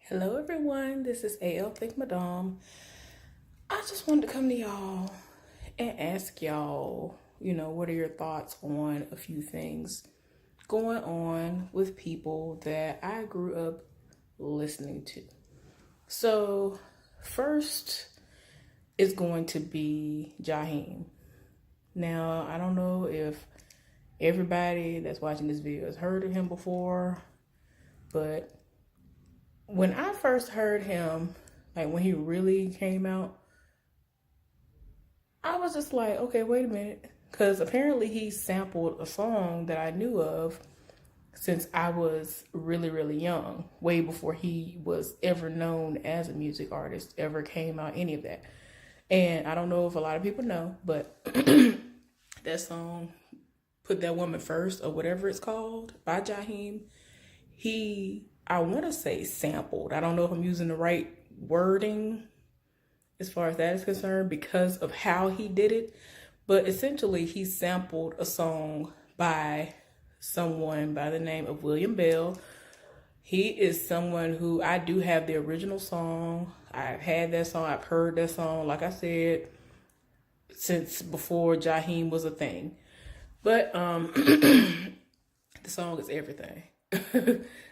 Hello everyone, this is AL Think Madame. I just wanted to come to y'all and ask y'all, what are your thoughts on a few things going on with people that I grew up listening to. So, first is going to be Jahiem. Now, I don't know if everybody that's watching this video has heard of him before, but when I first heard him, like when he really came out, I was just like, okay, wait a minute. Because apparently he sampled a song that I knew of since I was really, really young, way before he was ever known as a music artist, ever came out, any of that. And I don't know if a lot of people know, but that song, Put That Woman First, or whatever it's called, by Jahiem, I want to say sampled. I don't know if I'm using the right wording as far as that is concerned because of how he did it. But essentially, he sampled a song by someone by the name of William Bell. He is someone who I do have the original song. I've had that song. I've heard that song, like I said, since before Jahiem was a thing. But the song is everything.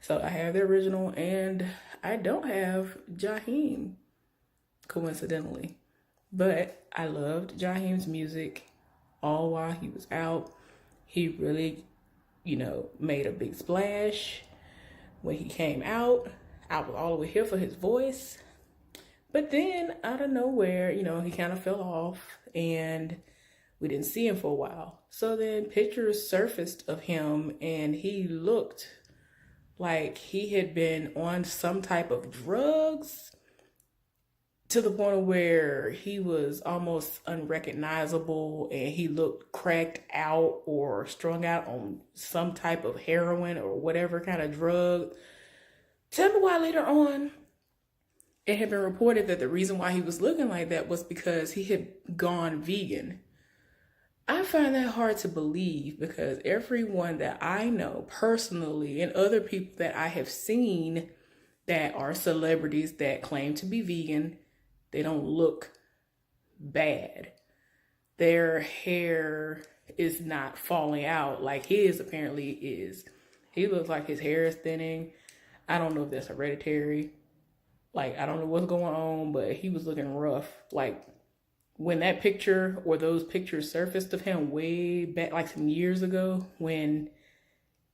So I have the original and I don't have Jahiem, coincidentally. But I loved Jahiem's music all while he was out. He really, made a big splash when he came out. I was all the way here for his voice. But then out of nowhere, he kind of fell off and we didn't see him for a while. So then pictures surfaced of him and he looked like he had been on some type of drugs to the point where he was almost unrecognizable and he looked cracked out or strung out on some type of heroin or whatever kind of drug. Tell me why later on it had been reported that the reason why he was looking like that was because he had gone vegan. I find that hard to believe because everyone that I know personally and other people that I have seen that are celebrities that claim to be vegan, they don't look bad. Their hair is not falling out like his apparently is. He looks like his hair is thinning. I don't know if that's hereditary. I don't know what's going on, but he was looking rough. When that picture or those pictures surfaced of him way back, like some years ago, when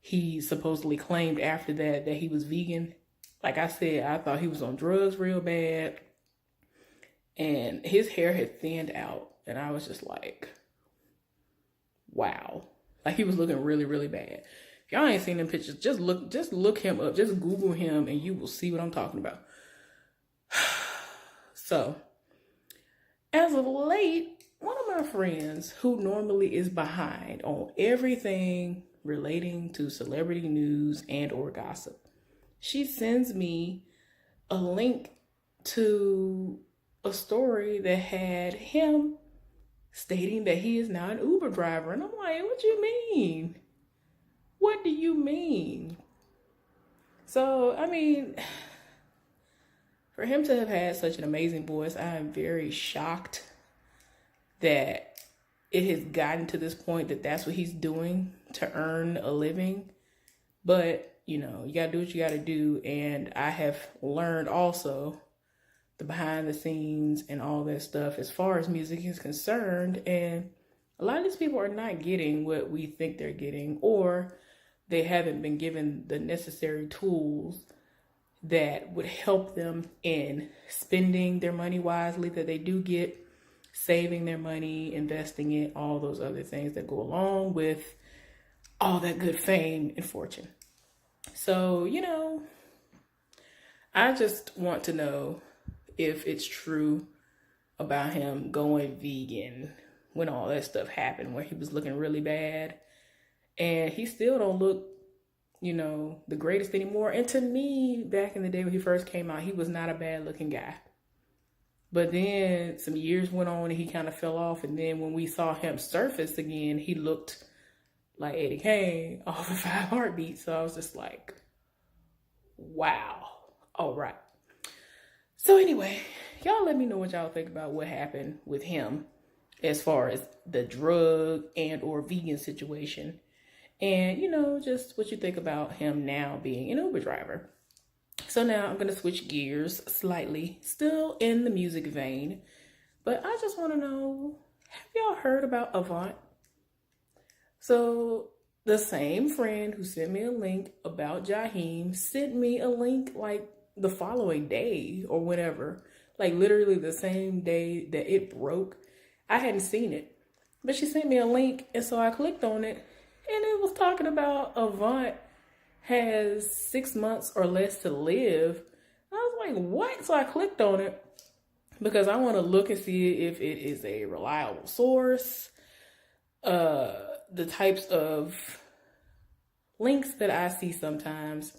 he supposedly claimed after that he was vegan, like I said, I thought he was on drugs real bad. And his hair had thinned out. And I was just like, wow. Like he was looking really, really bad. If y'all ain't seen them pictures, just look him up. Just Google him and you will see what I'm talking about. So, as of late, one of my friends who normally is behind on everything relating to celebrity news and or gossip, she sends me a link to a story that had him stating that he is now an Uber driver. And I'm like, what do you mean? What do you mean? So, I mean, for him to have had such an amazing voice, I am very shocked that it has gotten to this point that that's what he's doing to earn a living. But, you got to do what you got to do. And I have learned also the behind the scenes and all that stuff as far as music is concerned. And a lot of these people are not getting what we think they're getting, or they haven't been given the necessary tools that would help them in spending their money wisely, that they do get, saving their money, investing it, all those other things that go along with all that good fame and fortune. So, I just want to know if it's true about him going vegan when all that stuff happened, where he was looking really bad. And he still don't look the greatest anymore. And to me, back in the day when he first came out, he was not a bad looking guy. But then some years went on and he kind of fell off. And then when we saw him surface again, he looked like Eddie Kane off of 5 Heartbeats. So I was just like, wow. All right. So anyway, y'all let me know what y'all think about what happened with him as far as the drug and or vegan situation. And, just what you think about him now being an Uber driver. So now I'm going to switch gears slightly, still in the music vein. But I just want to know, have y'all heard about Avant? So the same friend who sent me a link about Jahiem sent me a link like the following day or whatever. Like literally the same day that it broke. I hadn't seen it. But she sent me a link, and so I clicked on it. And it was talking about Avant has 6 months or less to live. I was like, what? So I clicked on it because I want to look and see if it is a reliable source. The types of links that I see sometimes,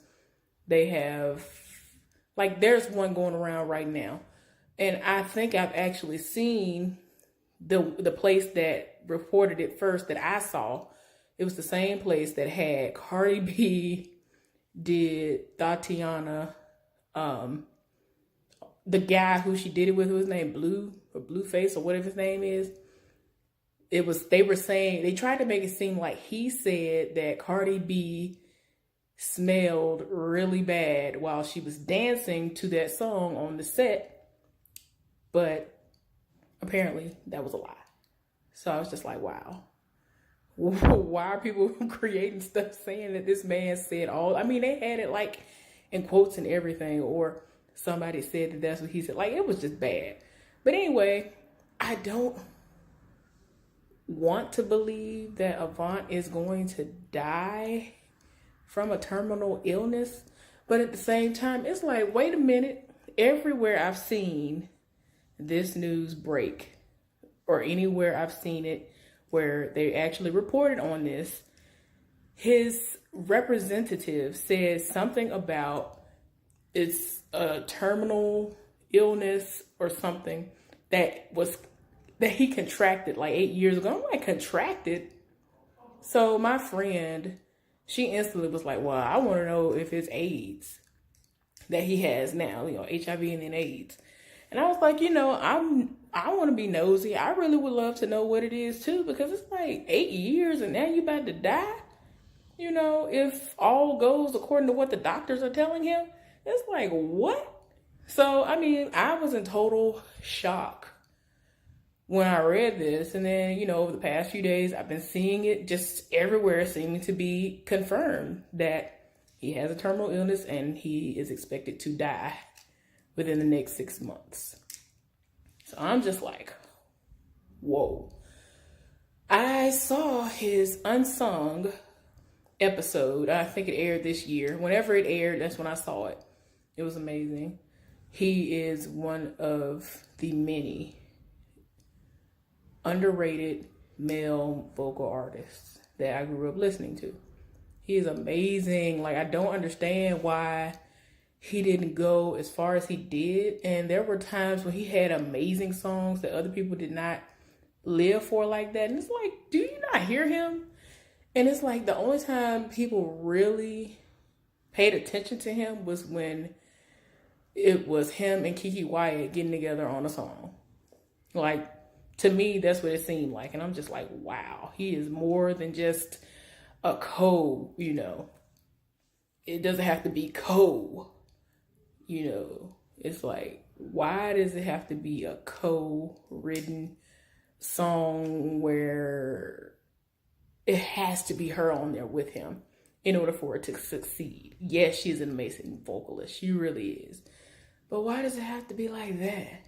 they have, like there's one going around right now. And I think I've actually seen the place that reported it first that I saw. It was the same place that had Cardi B did Tatiana, the guy who she did it with, who was named Blueface or whatever his name is. They were saying, they tried to make it seem like he said that Cardi B smelled really bad while she was dancing to that song on the set. But apparently that was a lie. So I was just like, wow. Why are people creating stuff saying that this man said all? I mean, they had it like in quotes and everything, or somebody said that that's what he said. Like, it was just bad. But anyway, I don't want to believe that Avant is going to die from a terminal illness. But at the same time, it's like, wait a minute. Everywhere I've seen this news break, or anywhere I've seen it where they actually reported on this, his representative said something about it's a terminal illness or something that he contracted like 8 years ago. I'm like, contracted? So my friend, she instantly was like, well, I want to know if it's AIDS that he has now, HIV and then AIDS. And I was like, I want to be nosy. I really would love to know what it is too, because it's like 8 years and now you about to die. If all goes according to what the doctors are telling him, it's like, what? So, I mean, I was in total shock when I read this. And then, over the past few days, I've been seeing it just everywhere, seeming to be confirmed that he has a terminal illness and he is expected to die within the next 6 months. So I'm just like, whoa. I saw his Unsung episode. I think it aired this year. Whenever it aired, that's when I saw it. It was amazing. He is one of the many underrated male vocal artists that I grew up listening to. He is amazing. Like, I don't understand why he didn't go as far as he did. And there were times when he had amazing songs that other people did not live for like that. And it's like, do you not hear him? And it's like the only time people really paid attention to him was when it was him and Kiki Wyatt getting together on a song. Like, to me, that's what it seemed like. And I'm just like, wow, he is more than just a It doesn't have to be it's like, why does it have to be a co-written song where it has to be her on there with him in order for it to succeed? Yes, she's an amazing vocalist. She really is. But why does it have to be like that?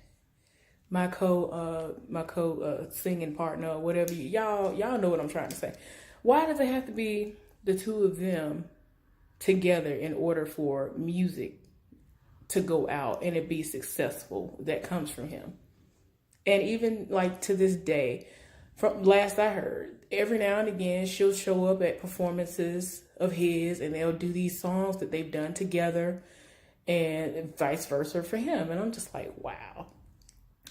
My co singing partner or whatever, y'all know what I'm trying to say. Why does it have to be the two of them together in order for music to go out and it be successful that comes from him? And even like to this day, from last I heard, every now and again she'll show up at performances of his and they'll do these songs that they've done together, and vice versa for him. And I'm just like, wow.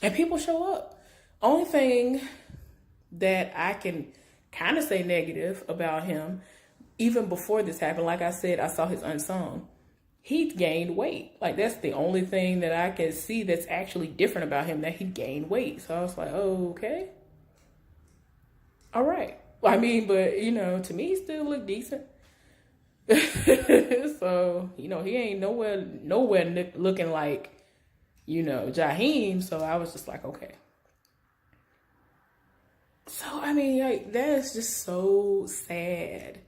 And people show up. Only thing that I can kind of say negative about him, even before this happened, like I said, I saw his Unsung. he gained weight. Like, that's the only thing that I can see that's actually different about him, that he gained weight. So I was like, oh, okay. All right. I mean, but, you know, to me, he still looked decent. So, you know, he ain't nowhere looking like, you know, Jahiem. So I was just like, okay. So, I mean, like, that is just so sad.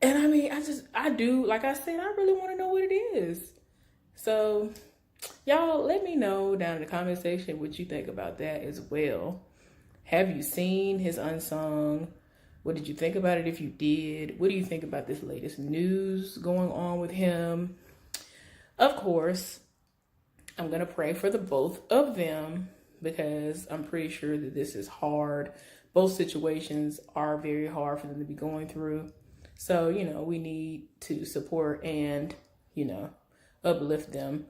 And I mean, I do, like I said, I really want to know what it is. So, y'all, let me know down in the comment section what you think about that as well. Have you seen his Unsung? What did you think about it if you did? What do you think about this latest news going on with him? Of course, I'm going to pray for the both of them because I'm pretty sure that this is hard. Both situations are very hard for them to be going through. So, you know, we need to support and, you know, uplift them.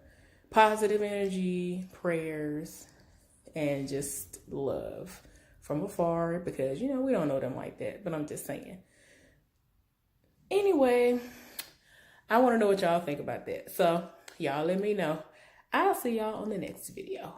Positive energy, prayers, and just love from afar because, you know, we don't know them like that, but I'm just saying. Anyway, I want to know what y'all think about that. So, y'all let me know. I'll see y'all on the next video.